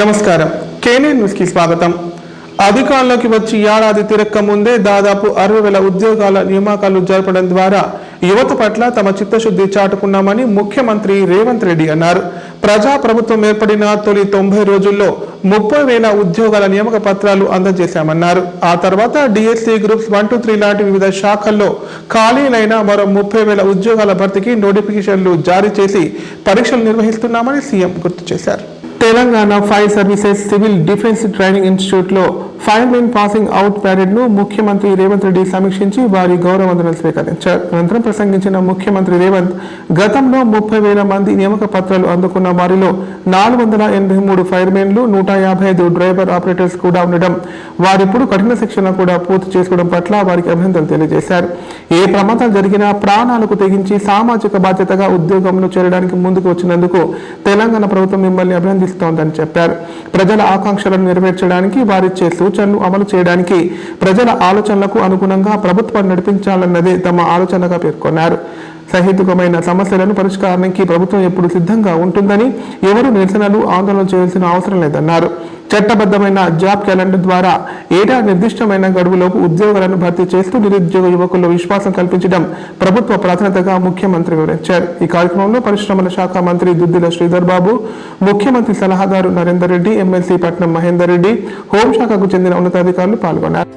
నమస్కారం. కేనే న్యూస్ కి స్వాగతం. అధికారంలోకి వచ్చి ఏడాది తిరక్క ముందే దాదాపు 60,000 ఉద్యోగాల నియామకాలు జరపడం ద్వారా యువత పట్ల తమ చిత్తశుద్ధి చాటుకున్నామని ముఖ్యమంత్రి రేవంత్ రెడ్డి అన్నారు. ప్రజా ప్రభుత్వం ఏర్పడిన తొలి 90 రోజుల్లో 30,000 ఉద్యోగాల నియామక పత్రాలు అందజేశామన్నారు. ఆ తర్వాత డిఎస్సి గ్రూప్స్ 1, 2, 3 లాంటి వివిధ శాఖల్లో ఖాళీలైన మరో 30,000 ఉద్యోగాల భర్తీకి నోటిఫికేషన్లు జారీ చేసి పరీక్షలు నిర్వహిస్తున్నామని సీఎం గుర్తు చేశారు. Telangana fire services civil defence training institute లో ఫైర్మెన్ పాసింగ్ అవుట్ ప్యారెడ్ ను ముఖ్యమంత్రి రేవంత్ రెడ్డి సమీక్షించి వారి గౌరవ వందనాలు స్వీకరించారు. అనంతరం ప్రసంగించిన ముఖ్యమంత్రి రేవంత్ గతంలో 30,000 మంది నియామక పత్రాలు అందుకున్న వారిలో 483 ఫైర్మెన్లు, 155 డ్రైవర్ ఆపరేటర్స్ కూడా ఉండడం, వారిప్పుడు కఠిన శిక్షణ కూడా పూర్తి చేసుకోవడం పట్ల వారికి అభినందనలు తెలియజేశారు. ఏ ప్రమాదాలు జరిగినా ప్రాణాలకు తెగించి సామాజిక బాధ్యతగా ఉద్యోగంలో చేరడానికి ముందుకు వచ్చినందుకు తెలంగాణ ప్రభుత్వం మిమ్మల్ని అభినందిస్తోందని చెప్పారు. ప్రజల ఆకాంక్షలను నెరవేర్చడానికి వారిచ్చే సూచనలు అమలు చేయడానికి ప్రజల ఆలోచనలకు అనుగుణంగా ప్రభుత్వం నడిపించాలన్నదే తమ ఆలోచనగా పేర్కొన్నారు. సహేతుకమైన సమస్యలను పరిష్కారానికి ప్రభుత్వం ఎప్పుడు సిద్ధంగా ఉంటుందని, ఎవరు నిరసనలు ఆందోళన చేయాల్సిన అవసరం లేదన్నారు. చట్టబద్ధమైన జాబ్ క్యాలెండర్ ద్వారా ఏటా నిర్దిష్టమైన గడువులోపు ఉద్యోగాలను భర్తీ చేస్తూ నిరుద్యోగ యువకుల్లో విశ్వాసం కల్పించడం ప్రభుత్వ ప్రాధాన్యతగా ముఖ్యమంత్రి వివరించారు. ఈ కార్యక్రమంలో పరిశ్రమల శాఖ మంత్రి దుద్దిల శ్రీధర్ బాబు, ముఖ్యమంత్రి సలహాదారు నరేందర్ రెడ్డి, ఎమ్మెల్సీ పట్నం మహేందర్ రెడ్డి, హోంశాఖకు చెందిన ఉన్నతాధికారులు పాల్గొన్నారు.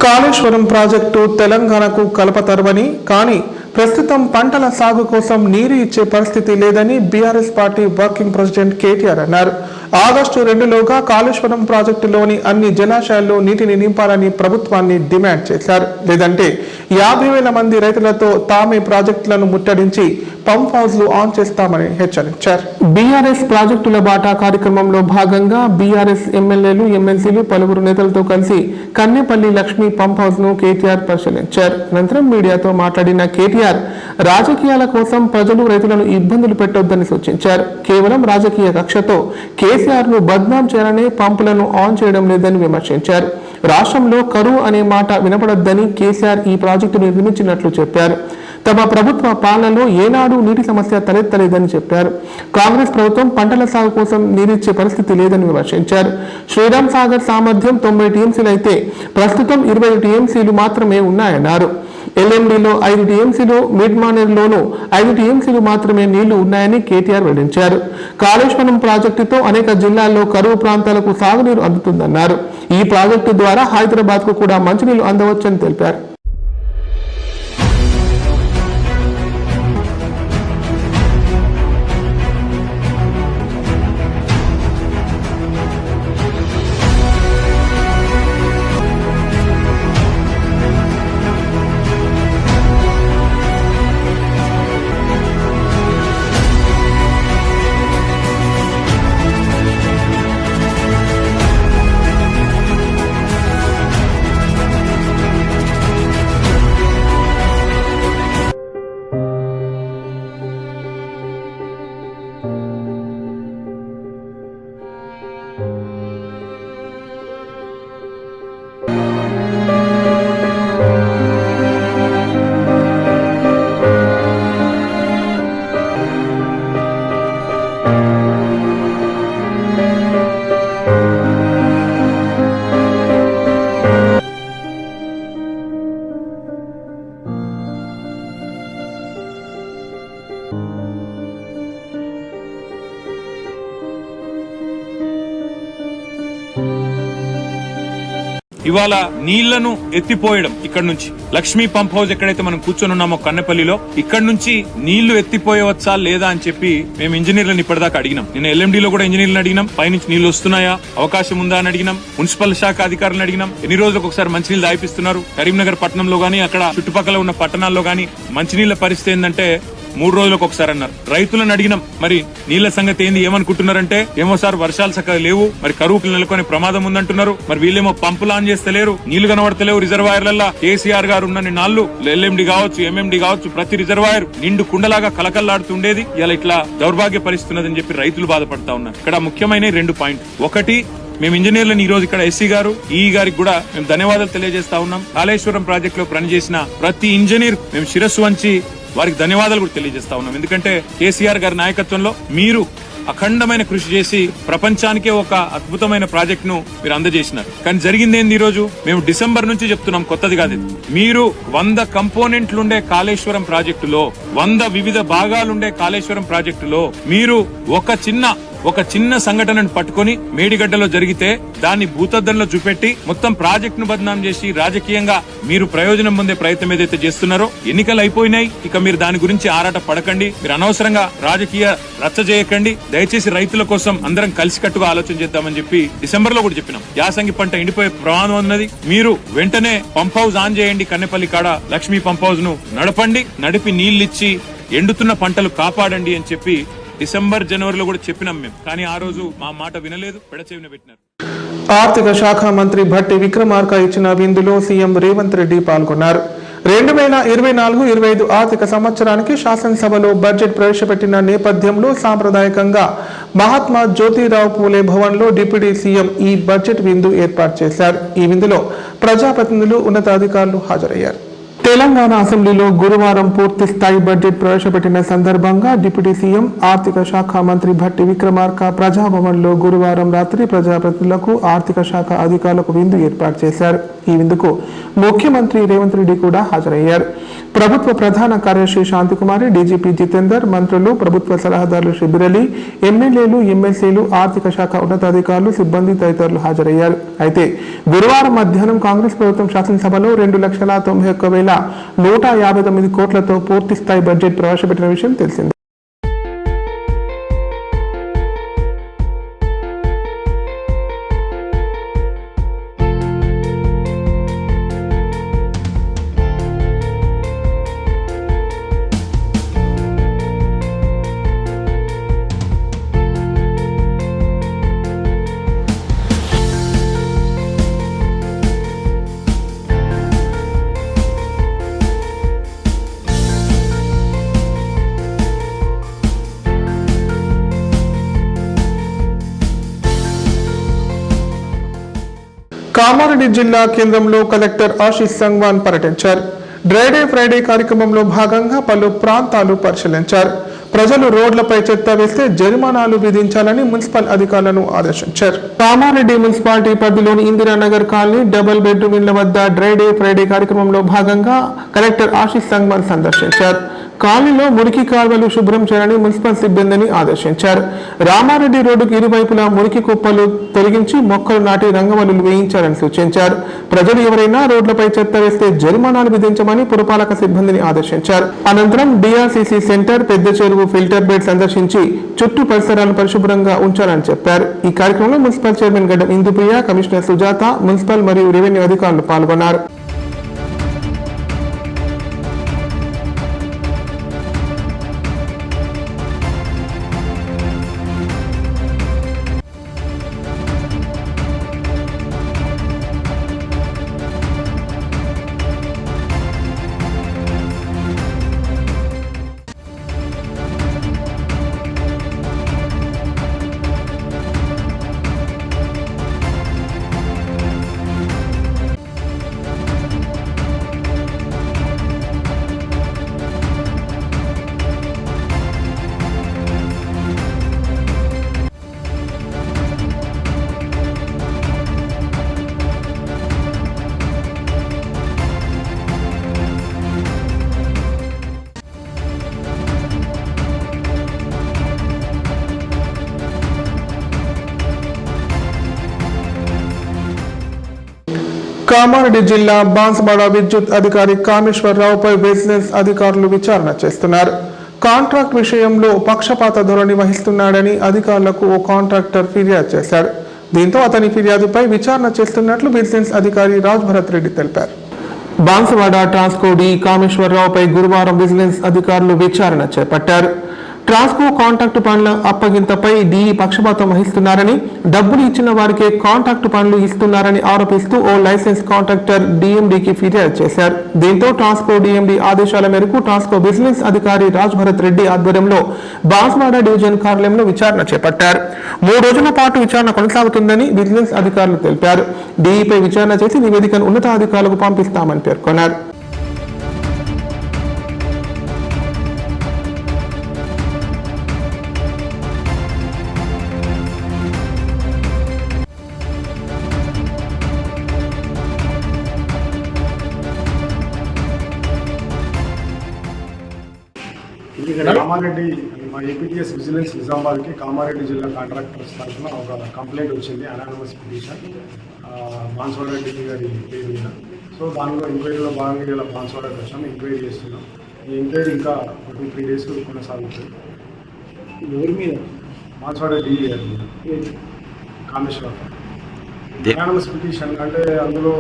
కాళేశ్వరం ప్రాజెక్టు తెలంగాణకు కలపతరువని, కానీ ప్రస్తుతం పంటల సాగు కోసం నీరు ఇచ్చే పరిస్థితి లేదని BRS party working president KTR అన్నారు. ఆగస్టు 2లోగా కాళేశ్వరం ప్రాజెక్టులోని అన్ని జలాశయాల్లో నీటిని నింపాలని ప్రభుత్వాన్ని డిమాండ్ చేశారు. లేదంటే 50,000 మంది రైతులతో తామే ప్రాజెక్టులను ముట్టడించి పంప్ హౌస్లు ఆన్ చేస్తామని హెచ్చరించారు. బీఆర్ఎస్ ప్రాజెక్టుల బాటా కార్యక్రమంలో భాగంగా బీఆర్ఎస్ ఎమ్మెల్యేలు, ఎమ్మెల్సీలు పలువురు నేతలతో కలిసి కన్నెపల్లి లక్ష్మీ పంప్ హౌస్ ను కేటీఆర్ పరిశీలించారు. అనంతరం మీడియాతో మాట్లాడిన కేటీఆర్ రాజకీయాల కోసం ప్రజలు, రైతులను ఇబ్బందులు పెట్టొద్దని సూచించారు. కేవలం రాజకీయ కక్షతో కేసీఆర్ ను బద్నాం చేయాలనే పంపులను ఆన్ చేయడం లేదని విమర్శించారు. రాష్ట్రంలో కరువు అనే మాట వినపడొద్దని కేసీఆర్ ఈ ప్రాజెక్టును నిర్మించినట్లు చెప్పారు. తమ ప్రభుత్వ పాలనలో ఏనాడు నీటి సమస్య తలెత్తలేదని చెప్పారు. కాంగ్రెస్ ప్రభుత్వం పంటల సాగు కోసం నీరిచ్చే పరిస్థితి లేదని విమర్శించారు. శ్రీరామ్ సాగర్ సామర్థ్యం 90 టీఎంసీలు అయితే ప్రస్తుతం 20 టీఎంసీలు మాత్రమే ఉన్నాయన్నారు. ఎల్ఎండిలో 5 టీఎంసీలు, మిడ్ మానేర్లోనూ 5 టీఎంసీలు మాత్రమే నీళ్లు ఉన్నాయని కేటీఆర్ వెల్లడించారు. కాళేశ్వరం ప్రాజెక్టుతో అనేక జిల్లాల్లో కరువు ప్రాంతాలకు సాగునీరు అందుతుందన్నారు. ఈ ప్రాజెక్టు ద్వారా హైదరాబాద్ కు కూడా మంచినీళ్లు అందవచ్చని తెలిపారు. ఇవాళ నీళ్లను ఎత్తిపోయడం ఇక్కడ నుంచి లక్ష్మీ పంప్ హౌస్ ఎక్కడైతే మనం కూర్చొని ఉన్నామో కన్నెపల్లిలో ఇక్కడ నుంచి నీళ్లు ఎత్తిపోయవచ్చా లేదా అని చెప్పి మేము ఇంజనీర్లను ఇప్పటిదాకా అడిగినాం. నిన్న ఎల్ఎండిలో కూడా ఇంజనీర్లను అడిగినాం, పైనుంచి నీళ్లు వస్తున్నాయా, అవకాశం ఉందా అని అడిగినాం. మున్సిపల్ శాఖ అధికారులను అడిగినాం, ఎన్ని రోజులకు ఒకసారి మంచినీళ్ళు దాయిపిస్తున్నారు. కరీంనగర్ పట్టణంలో గానీ అక్కడ చుట్టుపక్కల ఉన్న పట్టణాల్లో గానీ మంచినీళ్ల పరిస్థితి ఏంటంటే 3 రోజులకు ఒకసారి అన్నారు. రైతులను అడిగినాం, మరి నీళ్ల సంగతి ఏంది, ఏమనుకుంటున్నారంటే ఏమో సార్ వర్షాలు చక్కగా లేవు, మరి కరువుకు నెలకొనే ప్రమాదం ఉందంటున్నారు. మరి వీళ్ళేమో పంపులు ఆన్ చేస్తలేరు, నీళ్లు కనబడతలేవు రిజర్వాయర్లలో. కేసీఆర్ గారు ఉన్న నాళ్లు ఎల్ఎండి కావచ్చు, ఎంఎండి కావచ్చు, ప్రతి రిజర్వాయర్ నిండు కుండలాగా కలకల్లాడుతుండేది. ఇలా ఇట్లా దౌర్భాగ్య పరిస్థితున్నదని చెప్పి రైతులు బాధపడతా ఉన్నారు. ఇక్కడ ముఖ్యమైన 2 పాయింట్. ఒకటి, మేము ఇంజనీర్లను ఈ రోజు ఇక్కడ ఎస్సీ గారు, ఈ గారికి కూడా మేము ధన్యవాదాలు తెలియజేస్తా ఉన్నాం. కాళేశ్వరం ప్రాజెక్ట్ లో పనిచేసిన ప్రతి ఇంజనీర్ మేము శిరస్సు వంచి వారికి ధన్యవాదాలు కూడా తెలియజేస్తా ఉన్నాం. ఎందుకంటే కేసీఆర్ గారి నాయకత్వంలో మీరు అఖండమైన కృషి చేసి ప్రపంచానికే ఒక అద్భుతమైన ప్రాజెక్ట్ ను మీరు అందజేసినారు. కానీ జరిగింది ఏంది, ఈ రోజు మేము డిసెంబర్ నుంచి చెప్తున్నాం, కొత్తది కాదు. మీరు 100 కంపోనెంట్లుండే కాళేశ్వరం ప్రాజెక్టులో, 100 వివిధ భాగాలుండే కాళేశ్వరం ప్రాజెక్టులో మీరు ఒక చిన్న సంఘటనను పట్టుకొని మేడిగడ్డలో జరిగితే దాన్ని భూతద్దంలో చూపెట్టి మొత్తం ప్రాజెక్ట్ ను బదనాం చేసి రాజకీయంగా మీరు ప్రయోజనం పొందే ప్రయత్నం ఏదైతే చేస్తున్నారో, ఎన్నికలు అయిపోయినాయి, ఇక మీరు దాని గురించి ఆరాట పడకండి, మీరు అనవసరంగా రాజకీయ రచ్చ చేయకండి, దయచేసి రైతుల కోసం అందరం కలిసికట్టుగా ఆలోచన చేద్దామని చెప్పి డిసెంబర్ లో కూడా చెప్పినాం. యాసంగి పంట ఎండిపోయే ప్రమాదం ఉన్నది, మీరు వెంటనే పంప్ హౌస్ ఆన్ చేయండి, కన్నెపల్లి కాడ లక్ష్మీ పంప్ హౌస్ ను నడిపి నీళ్లిచ్చి ఎండుతున్న పంటలు కాపాడండి అని చెప్పి డిసెంబర్ జనవరిలో కూడా చెప్పినాం మేము. కానీ ఆ రోజు మా మాట వినలేదు, పెడచెవిన పెట్టినారు. ఆర్థిక శాఖ మంత్రి భట్టి విక్రమార్క ఇచ్చిన విందులో సీఎం రేవంత్ రెడ్డి పాల్గొన్నారు. 2024-25 ఆర్థిక సంవత్సరానికి శాసనసభలో బడ్జెట్ ప్రవేశపెట్టిన నేపథ్యంలో సాంప్రదాయకంగా మహాత్మా జ్యోతిరావు పూలే భవన్ లో డిప్యూటీ సీఎం ఈ బడ్జెట్ విందు ఏర్పాటు చేశారు. ఈ విందులో ప్రజాప్రతినిధులు, ఉన్నతాధికారులు హాజరయ్యారు. తెలంగాణ అసెంబ్లీలో గురువారం పూర్తి స్థాయి బడ్జెట్ ప్రవేశపెట్టిన సందర్భంగా డిప్యూటీ సీఎం ఆర్థిక శాఖ మంత్రి భట్టి విక్రమార్క ప్రజాభవన్లో గురువారం రాత్రి ప్రజాప్రతినిధులకు, ఆర్థిక శాఖ అధికారులకు విందు ఏర్పాటు చేశారు. ఈ విందుకు ముఖ్యమంత్రి రేవంత్ రెడ్డి కూడా హాజరయ్యారు. ప్రభుత్వ ప్రధాన కార్యదర్శి శాంతికుమారి, డీజీపీ జితేందర్, మంత్రులు, ప్రభుత్వ సలహాదారులు శిబిరలి, ఎమ్మెల్యేలు, ఎమ్మెల్సీలు, ఆర్థిక శాఖ ఉన్నతాధికారులు, సిబ్బంది తదితరులు హాజరయ్యారు. అయితే గురువారం మధ్యాహ్నం కాంగ్రెస్ ప్రభుత్వం శాసనసభలో 2,91,159 కోట్లతో పూర్తి స్థాయి బడ్జెట్ ప్రవేశపెట్టిన విషయం తెలిసింది. కామారెడ్డి జిల్లా కేంద్రంలో కలెక్టర్ ఆశీష్ సంగ్వాన్ పర్యటించారు. డ్రై డే ఫ్రైడే కార్యక్రమంలో భాగంగా పలు ప్రాంతాలు పరిశీలించారు. ప్రజలు రోడ్లపై చెత్త వేస్తే జరిమానాలు విధించాలని మున్సిపల్ అధికారులను ఆదేశించారు. కామారెడ్డి మున్సిపాలిటీ పరిధిలోని ఇందిరానగర్ కాలనీ డబుల్ బెడ్రూమ్ ఇళ్ల వద్ద డ్రై డే ఫ్రైడే కార్యక్రమంలో భాగంగా కలెక్టర్ ఆశీష్ సంగ్వాన్ సందర్శించారు. కాలనీలో మురికి కాల్వలు శుభ్రం చేయాలని మున్సిపల్ సిబ్బందిని ఆదేశించారు. రామారెడ్డి రోడ్డుకు ఇరువైపులా మురికి కుప్పలు తొలగించి మొక్కలు నాటి రంగవల్లులు వేయించాలని సూచించారు. ప్రజలు ఎవరైనా రోడ్లపై చెత్త వేస్తే జరిమానాలు విధించమని పురపాలక సిబ్బందిని ఆదేశించారు. అనంతరం డిఆర్సీసీ సెంటర్, పెద్ద చెరువు, ఫిల్టర్ బెడ్ సందర్శించి చుట్టూ పరిసరాలను పరిశుభ్రంగా ఉంచాలని చెప్పారు. ఈ కార్యక్రమంలో మున్సిపల్ చైర్మన్ గడ్డం ఇందుప్రియ, కమిషనర్ సుజాత, మున్సిపల్ మరియు రెవెన్యూ అధికారులు పాల్గొన్నారు. కామారెడ్డి జిల్లా బాన్స్వాడ విద్యుత్ అధికారి కామేశ్వరరావుపై విజిలెన్స్ అధికారులు విచారణ చేస్తున్నారు. కాంట్రాక్ట్ విషయంలో పక్షపాత ధోరణి వహిస్తున్నాడని అధికారులకు ఓ కాంట్రాక్టర్ ఫిర్యాదు చేశాడు. దీంతో అతని ఫిర్యాదుపై విచారణ చేస్తున్నట్లు విజిలెన్స్ అధికారి రాజ్భరత్ రెడ్డి తెలిపారు. బాన్స్వాడ ట్రాన్స్కో డి కామేశ్వరరావుపై గురువారం విజిలెన్స్ అధికారులు విచారణ చేపట్టారు. ట్రాన్స్కో కాంట్రాక్టు పనుల అప్పగింతపై డిఈ పక్షపాతం వహిస్తున్నారని, డబ్బులు ఇచ్చిన వారికే కాంట్రాక్టు పనులు ఇస్తున్నారని ఆరోపిస్తూ ఓ లైసెన్స్ కాంట్రాక్టర్ డిఎండికి ఫిర్యాదు చేశారు. దీంతో ట్రాన్స్కో డిఎండి ఆదేశాల మేరకు ట్రాన్స్కో విజిలెన్స్ అధికారి రాజ్భరత్ రెడ్డి ఆధ్వర్యంలో బాన్స్వాడ డివిజన్ కార్యాలయంలో విచారణ చేపట్టారు. 3 రోజుల పాటు విచారణ కొనసాగుతుందని విజిలెన్స్ అధికారులు తెలిపారు. డిఈపై విచారణ చేసి నివేదికను ఉన్నతాధికారులకు పంపిస్తామని పేర్కొన్నారు. కామారెడ్డి మా ఏపీటీఎస్ విజిలెన్స్ నిజామాబాద్కి కామారెడ్డి జిల్లా కాంట్రాక్టర్స్ తరఫున ఒక కంప్లైంట్ వచ్చింది, అనానమస్ పిటిషన్ బాన్స్వాడ రెడ్డి గారి పేరు మీద. సో దానిలో ఎంక్వైరీలో భాగంగా ఇలా బాన్స్వాడకి వచ్చాము, ఎంక్వైరీ చేస్తున్నాం. ఈ ఎంక్వైరీ ఇంకా 2-3 డేస్ కొనసాగుతుంది. ఎవరి మీద? బాన్స్వాడ డిఈ గారి మీద కామేశ్వర. అనానమస్ పిటిషన్ అంటే అందులో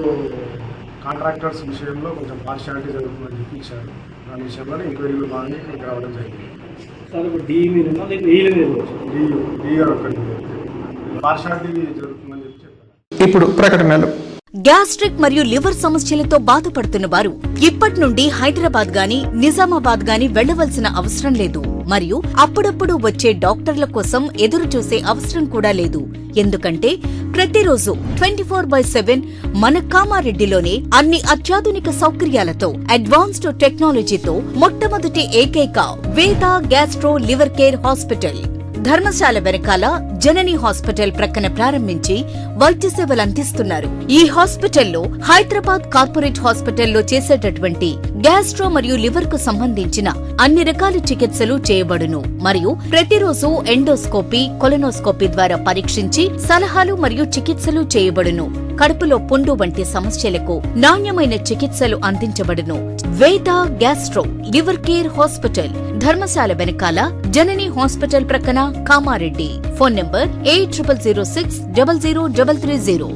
కాంట్రాక్టర్స్ విషయంలో కొంచెం పార్షియాలిటీ జరుగుతుందని చెప్పి ఇచ్చారు. దాని విషయంలో ఎంక్వైరీలో భాగంగా ఇక్కడికి రావడం జరిగింది. సార్ ఇప్పుడు డిఈ మీద డిఈ గారు ఒక్కటి పార్షియాలిటీ జరుగుతుందని చెప్పి చెప్పారు. ఇప్పుడు ప్రకటనలు. గ్యాస్ట్రిక్ మరియు లివర్ సమస్యలతో బాధపడుతున్న వారు ఇప్పటి నుండి హైదరాబాద్ గాని నిజామాబాద్ గాని వెళ్లవలసిన అవసరం లేదు. మరియు అప్పుడప్పుడు వచ్చే డాక్టర్ల కోసం ఎదురు చూసే అవసరం కూడా లేదు. ఎందుకంటే ప్రతిరోజు 24/7 మన కామారెడ్డిలోనే అన్ని అత్యాధునిక సౌకర్యాలతో అడ్వాన్స్డ్ టెక్నాలజీతో మొట్టమొదటి ఏకైక వేద gastro liver care hospital Dharamshala వెనకాల జనని హాస్పిటల్ ప్రక్కన ప్రారంభించి వైద్య సేవలు అందిస్తున్నారు. ఈ హాస్పిటల్లో హైదరాబాద్ కార్పొరేట్ హాస్పిటల్లో చేసేటటువంటి గ్యాస్ట్రో మరియు లివర్ కు సంబంధించిన అన్ని రకాల చికిత్సలు చేయబడును. మరియు ప్రతిరోజు ఎండోస్కోపీ, కొలనోస్కోపీ ద్వారా పరీక్షించి సలహాలు మరియు చికిత్సలు చేయబడును. కడుపులో పుండు వంటి సమస్యలకు నాణ్యమైన చికిత్సలు అందించబడును. వేద gastro liver care hospital Dharamshala వెనకాల జనని హాస్పిటల్ ప్రక్కన కామారెడ్డి. Phone number 8006000330.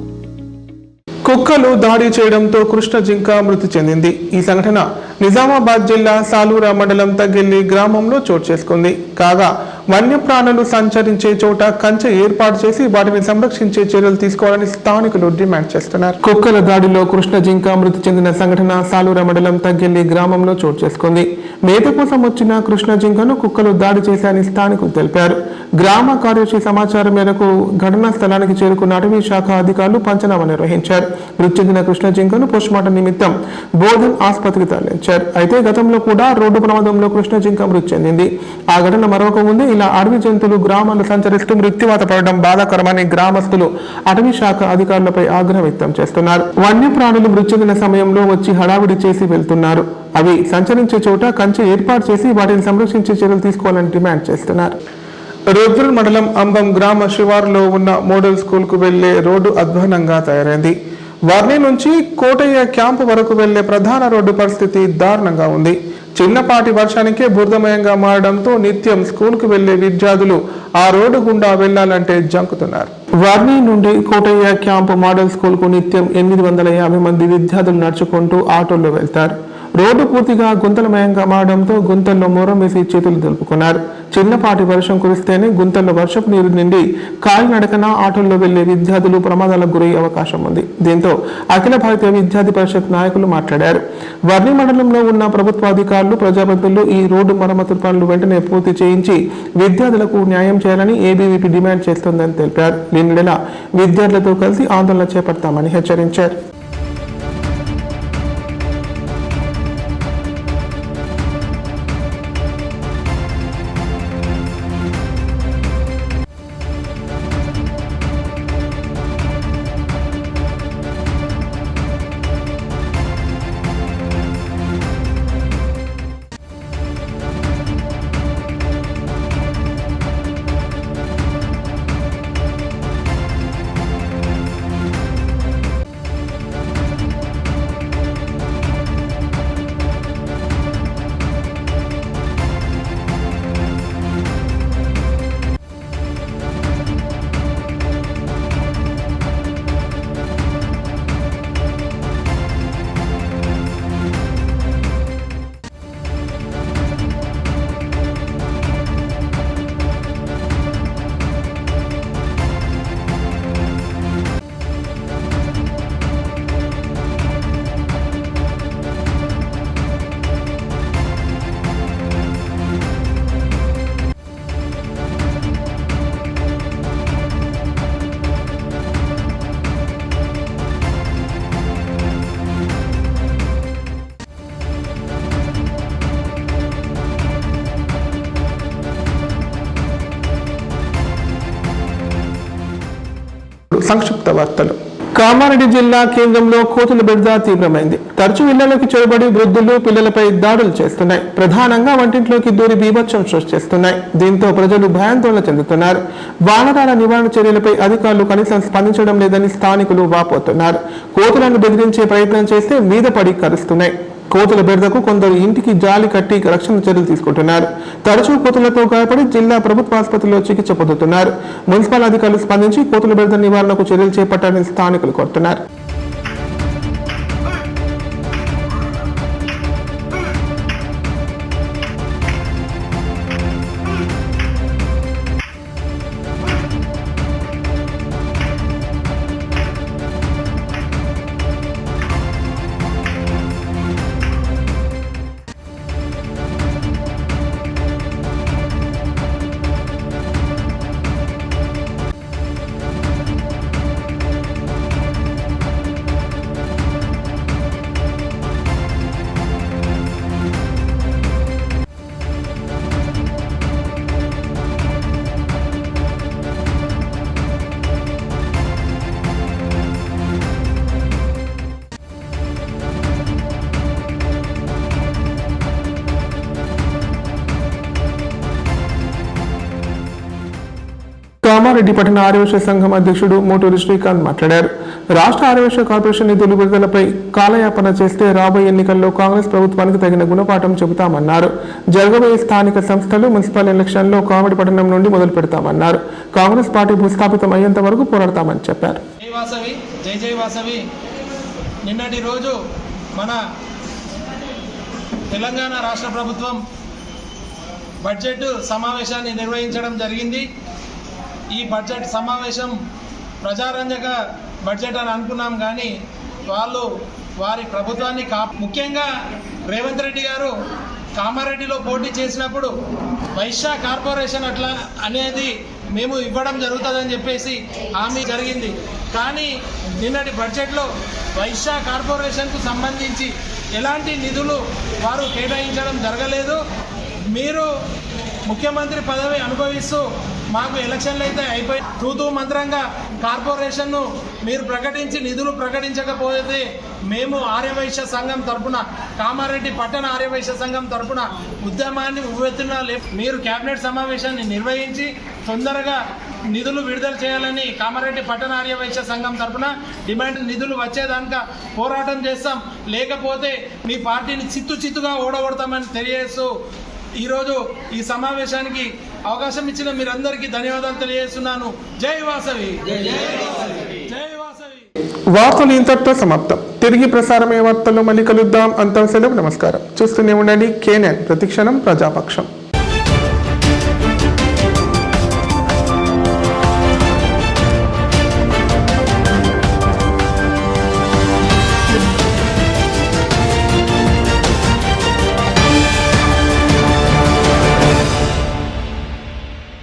కుక్కలు దాడి చేయడంతో కృష్ణ జింక మృతి చెందింది. ఈ సంఘటన నిజామాబాద్ జిల్లా సాలూరా మండలం తగ్గెల్లి గ్రామంలో చోటు చేసుకుంది. కాగా వన్యప్రాణులు సంచరించే చోట కంచె ఏర్పాటు చేసి వాటిని సంరక్షించే చర్యలు తీసుకోవాలని స్థానికులు డిమాండ్ చేస్తున్నారు. కుక్కల దాడిలో కృష్ణ జింక మృతి చెందిన సంఘటన సాలూరా మండలం తగ్గెల్లి గ్రామంలో చోటు చేసుకుంది. మేత కోసం వచ్చిన కృష్ణ జింకను కుక్కలు దాడి చేశాయని స్థానికులు తెలిపారు. గ్రామ కార్యదర్శి సమాచారం మేరకు ఘటనా స్థలానికి చేరుకున్న అటవీ శాఖ అధికారులు పంచనామా నిర్వహించారు. మృతి చెందిన కృష్ణ జింకను పోస్టుమార్టం నిమిత్తం బోధన్ ఆసుపత్రికి తరలించారు. అయితే గతంలో కూడా రోడ్డు ప్రమాదంలో కృష్ణ జింక మృతి చెందింది. ఆ ఘటన మరొక ముందు ఇలా అడవి జంతువులు గ్రామాలు సంచరిస్తూ మృత్యువాత పడడం బాధాకరమని గ్రామస్తులు అటవీ శాఖ అధికారులపై ఆగ్రహం వ్యక్తం చేస్తున్నారు. వన్యప్రాణులు మృతి చెందిన సమయంలో వచ్చి హడావిడి చేసి వెళ్తున్నారు. అవి సంచరించే చోట కంచె ఏర్పాటు చేసి వాటిని సంరక్షించే చర్యలు తీసుకోవాలని డిమాండ్ చేస్తున్నారు. రుద్రుల్ మండలం అంబం గ్రామ శివారులో ఉన్న మోడల్ స్కూల్ కు వెళ్లే రోడ్డు అధ్వానంగా తయారైంది. వర్ణి నుంచి కోటయ్య క్యాంపు వరకు వెళ్లే ప్రధాన రోడ్డు పరిస్థితి దారుణంగా ఉంది. చిన్నపాటి వర్షానికే బురదమయంగా మారడంతో నిత్యం స్కూల్ కు వెళ్లే విద్యార్థులు ఆ రోడ్డు గుండా వెళ్లాలంటే జంకుతున్నారు. వర్ణి నుండి కోటయ్య క్యాంపు మోడల్ స్కూల్ కు నిత్యం 850 మంది విద్యార్థులు నడుచుకుంటూ ఆటోల్లో వెళ్తారు. రోడ్డు పూర్తిగా గుంతలమయంగా మారడంతో గుంతల్లో మొరం వేసి చేతులు దులుపుకున్నారు. చిన్నపాటి వర్షం కురిస్తేనే గుంతల్లో వర్షపు నీరు నిండి కాలినడకన ఆటోల్లో వెళ్లే విద్యార్థులు ప్రమాదాలకు గురయ్యే అవకాశం ఉంది. దీంతో అఖిల భారతీయ విద్యార్థి పరిషత్ నాయకులు మాట్లాడారు. వర్ణి మండలంలో ఉన్న ప్రభుత్వ అధికారులు, ప్రజాప్రతినిధులు ఈ రోడ్డు మరమ్మతు పనులు వెంటనే పూర్తి చేయించి విద్యార్థులకు న్యాయం చేయాలని ఏబీవీపీ డిమాండ్ చేస్తోందని తెలిపారు. దీని నెల విద్యార్థులతో కలిసి ఆందోళన చేపడతామని హెచ్చరించారు. సంక్షిప్త వార్తలు. కామారెడ్డి జిల్లా కేంద్రంలో కోతుల బెడద తీవ్రమైంది. తరచూ ఇళ్లలోకి చొరబడి వృద్ధులు, పిల్లలపై దాడులు చేస్తున్నాయి. ప్రధానంగా వంటింట్లోకి దూరి బీభత్సం సృష్టిస్తున్నాయి. దీంతో ప్రజలు భయాందోళన చెందుతున్నారు. వానరాల నివారణ చర్యలపై అధికారులు కనీసం స్పందించడం లేదని స్థానికులు వాపోతున్నారు. కోతులను బెదిరించే ప్రయత్నం చేస్తే మీద పడి కరుస్తున్నాయి. కోతుల బెడదకు కొందరు ఇంటికి జాలి కట్టి రక్షణ చర్యలు తీసుకుంటున్నారు. తరచూ కోతులతో గాయపడి జిల్లా ప్రభుత్వ ఆసుపత్రిలో చికిత్స పొందుతున్నారు. మున్సిపల్ అధికారులు స్పందించి కోతుల బెడద నివారణకు చర్యలు చేపట్టాలని స్థానికులు కోరుతున్నారు. కామారెడ్డి పట్టణ ఆర్యవైశ్య సంఘం అధ్యక్షుడు మోటూరి శ్రీకాంత్ మాట్లాడారు. రాష్ట్ర ఆర్యవైశ్య కార్పొరేషన్ నిధులు విడుదలపై కాలయాపన చేస్తే రాబోయే ఎన్నికల్లో కాంగ్రెస్ ప్రభుత్వానికి తగిన గుణపాఠం చెబుతామన్నారు. జరగబోయే స్థానిక సంస్థలు, మున్సిపల్ ఎలక్షన్లో కామారెడ్డి పట్టణం నుండి మొదలు పెడతామన్నారు. కాంగ్రెస్ పార్టీ భూస్థాపితం అయ్యేంత వరకు పోరాడతామని చెప్పారు. జై వాసవి. నిన్నటి రోజు మన తెలంగాణ రాష్ట్ర ప్రభుత్వం బడ్జెట్ సమావేశాన్ని నిర్వహించడం జరిగింది. ఈ బడ్జెట్ సమావేశం ప్రజారంజక బడ్జెట్ అని అనుకున్నాం, కానీ వాళ్ళు వారి ప్రభుత్వాన్ని ముఖ్యంగా రేవంత్ రెడ్డి గారు కామారెడ్డిలో పోటీ చేసినప్పుడు వైశ్య కార్పొరేషన్ అట్లా అనేది మేము ఇవ్వడం జరుగుతుందని చెప్పేసి హామీ జరిగింది. కానీ నిన్నటి బడ్జెట్లో వైశ్య కార్పొరేషన్కు సంబంధించి ఎలాంటి నిధులు వారు కేటాయించడం జరగలేదు. మీరు ముఖ్యమంత్రి పదవి అనుభవిస్తూ మాకు ఎలక్షన్లు అయితే అయిపోయి తూతూ మంత్రంగా కార్పొరేషన్ను మీరు ప్రకటించి నిధులు ప్రకటించకపోతే మేము ఆర్యవైశ్య సంఘం తరఫున, కామారెడ్డి పట్టణ ఆర్యవైశ్య సంఘం తరఫున ఉద్యమాన్ని ఉవ్వెత్తున మీరు కేబినెట్ సమావేశాన్ని నిర్వహించి తొందరగా నిధులు విడుదల చేయాలని కామారెడ్డి పట్టణ ఆర్యవైశ్య సంఘం తరఫున డిమాండ్, నిధులు వచ్చేదాకా పోరాటం చేస్తాం. లేకపోతే మీ పార్టీని చిత్తుగా ఓడగొడతామని తెలియజేస్తూ ఈరోజు ఈ సమావేశానికి అవకాశం ఇచ్చిన మీరందరికీ ధన్యవాదాలు తెలియజేస్తున్నాను. జై వాసవి. జై వాసవి. వార్తలు ఇంతటితో సమాప్తం. తిరిగి ప్రసారమయ్యే వార్తల్లో మళ్ళీ కలుద్దాం. అంతం సెలవు. నమస్కారం. చూస్తూనే ఉండండి KNN, ప్రతిక్షణం ప్రజాపక్షం.